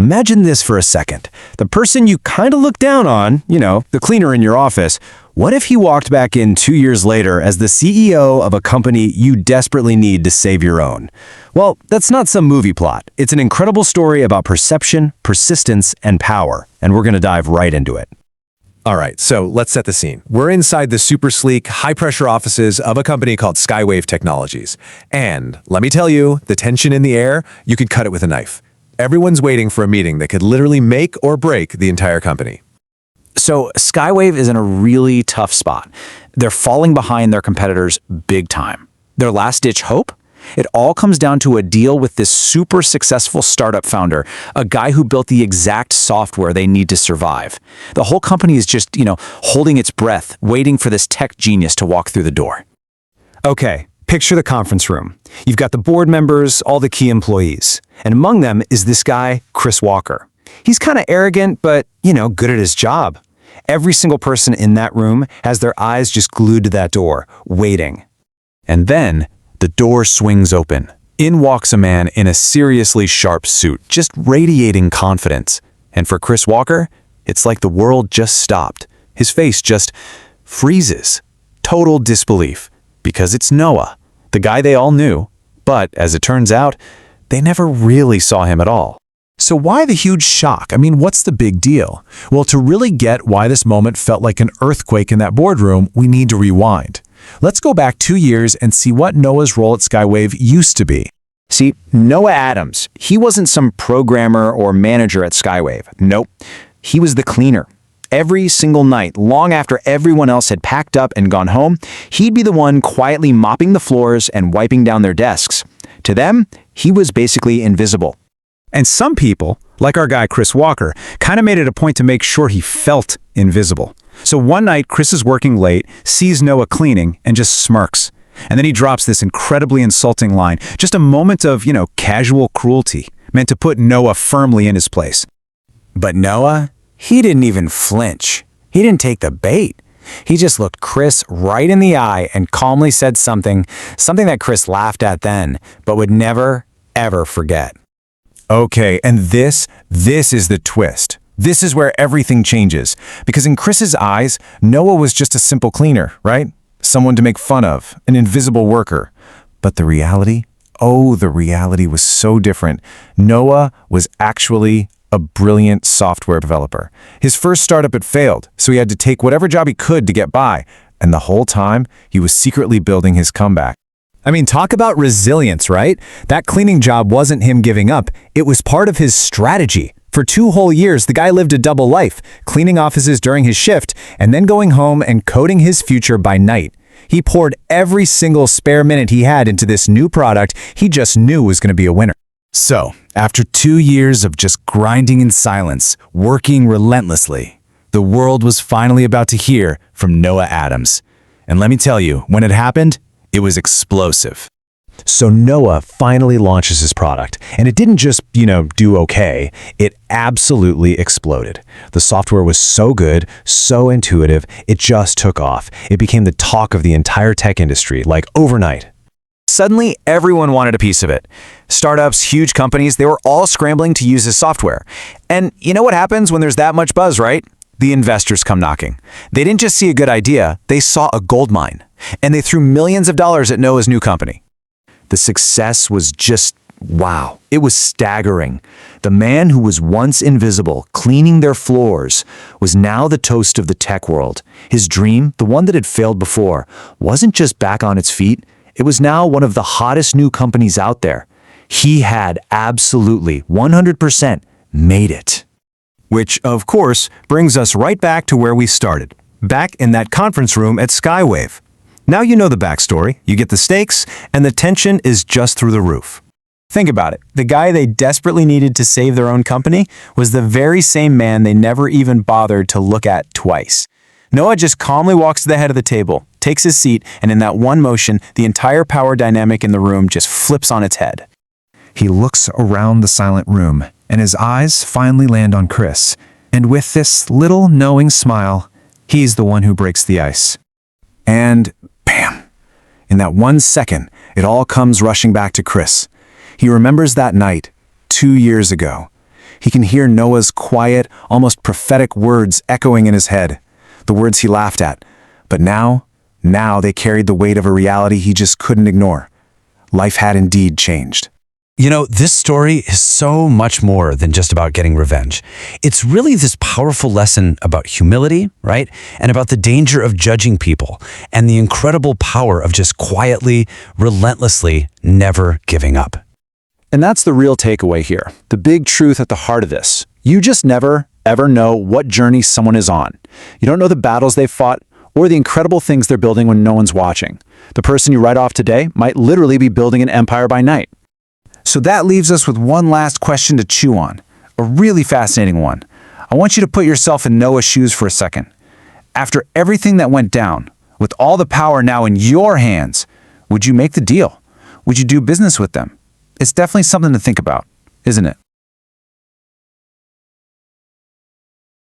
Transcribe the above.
Imagine this for a second. The person you kind of look down on, the cleaner in your office, what if he walked back in 2 years later as the CEO of a company you desperately need to save your own? Well, that's not some movie plot. It's an incredible story about perception, persistence, and power, and we're going to dive right into it. All right, so let's set the scene. We're inside the super sleek, high-pressure offices of a company called Skywave Technologies. And let me tell you, the tension in the air, you could cut it with a knife. Everyone's waiting for a meeting that could literally make or break the entire company. So Skywave is in a really tough spot. They're falling behind their competitors big time. Their last-ditch hope? It all comes down to a deal with this super successful startup founder, a guy who built the exact software they need to survive. The whole company is just, holding its breath, waiting for this tech genius to walk through the door. Okay, picture the conference room. You've got the board members, all the key employees. And among them is this guy, Chris Walker. He's kind of arrogant, but, good at his job. Every single person in that room has their eyes just glued to that door, waiting. And then the door swings open. In walks a man in a seriously sharp suit, just radiating confidence. And for Chris Walker, it's like the world just stopped. His face just freezes. Total disbelief. Because it's Noah, the guy they all knew. But, as it turns out, they never really saw him at all. So why the huge shock? What's the big deal? Well, to really get why this moment felt like an earthquake in that boardroom, we need to rewind. Let's go back 2 years and see what Noah's role at Skywave used to be. See, Noah Adams, he wasn't some programmer or manager at Skywave. Nope, he was the cleaner. Every single night, long after everyone else had packed up and gone home, he'd be the one quietly mopping the floors and wiping down their desks. To them, he was basically invisible. And some people, like our guy Chris Walker, kind of made it a point to make sure he felt invisible. So one night, Chris is working late, sees Noah cleaning, and just smirks. And then he drops this incredibly insulting line, just a moment of, casual cruelty, meant to put Noah firmly in his place. But Noah, he didn't even flinch. He didn't take the bait. He just looked Chris right in the eye and calmly said something that Chris laughed at then, but would never, ever forget. Okay, and this is the twist. This is where everything changes. Because in Chris's eyes, Noah was just a simple cleaner, right? Someone to make fun of, an invisible worker. But the reality? Oh, the reality was so different. Noah was actually a brilliant software developer. His first startup had failed, so he had to take whatever job he could to get by. And the whole time, he was secretly building his comeback. Talk about resilience, right? That cleaning job wasn't him giving up. It was part of his strategy. For 2 whole years, the guy lived a double life, cleaning offices during his shift, and then going home and coding his future by night. He poured every single spare minute he had into this new product he just knew was going to be a winner. So, after 2 years of just grinding in silence, working relentlessly, the world was finally about to hear from Noah Adams. And let me tell you, when it happened, it was explosive. So Noah finally launches his product, and it didn't just, do okay. It absolutely exploded. The software was so good, so intuitive, it just took off. It became the talk of the entire tech industry, like overnight. Suddenly, everyone wanted a piece of it. Startups, huge companies, they were all scrambling to use his software. And you know what happens when there's that much buzz, right? The investors come knocking. They didn't just see a good idea, they saw a gold mine. And they threw millions of dollars at Noah's new company. The success was just, wow. It was staggering. The man who was once invisible, cleaning their floors, was now the toast of the tech world. His dream, the one that had failed before, wasn't just back on its feet. It was now one of the hottest new companies out there. He had absolutely, 100% made it. Which, of course, brings us right back to where we started. Back in that conference room at Skywave. Now you know the backstory, you get the stakes, and the tension is just through the roof. Think about it. The guy they desperately needed to save their own company was the very same man they never even bothered to look at twice. Noah just calmly walks to the head of the table, takes his seat, and in that one motion, the entire power dynamic in the room just flips on its head. He looks around the silent room, and his eyes finally land on Chris. And with this little knowing smile, he's the one who breaks the ice. And bam! In that 1 second, it all comes rushing back to Chris. He remembers that night, 2 years ago. He can hear Noah's quiet, almost prophetic words echoing in his head, the words he laughed at. But now they carried the weight of a reality he just couldn't ignore. Life had indeed changed. You know, this story is so much more than just about getting revenge. It's really this powerful lesson about humility, right? And about the danger of judging people and the incredible power of just quietly, relentlessly, never giving up. And that's the real takeaway here, the big truth at the heart of this. You just never, ever know what journey someone is on. You don't know the battles they've fought or the incredible things they're building when no one's watching. The person you write off today might literally be building an empire by night. So that leaves us with one last question to chew on, a really fascinating one. I want you to put yourself in Noah's shoes for a second. After everything that went down, with all the power now in your hands, would you make the deal? Would you do business with them? It's definitely something to think about, isn't it?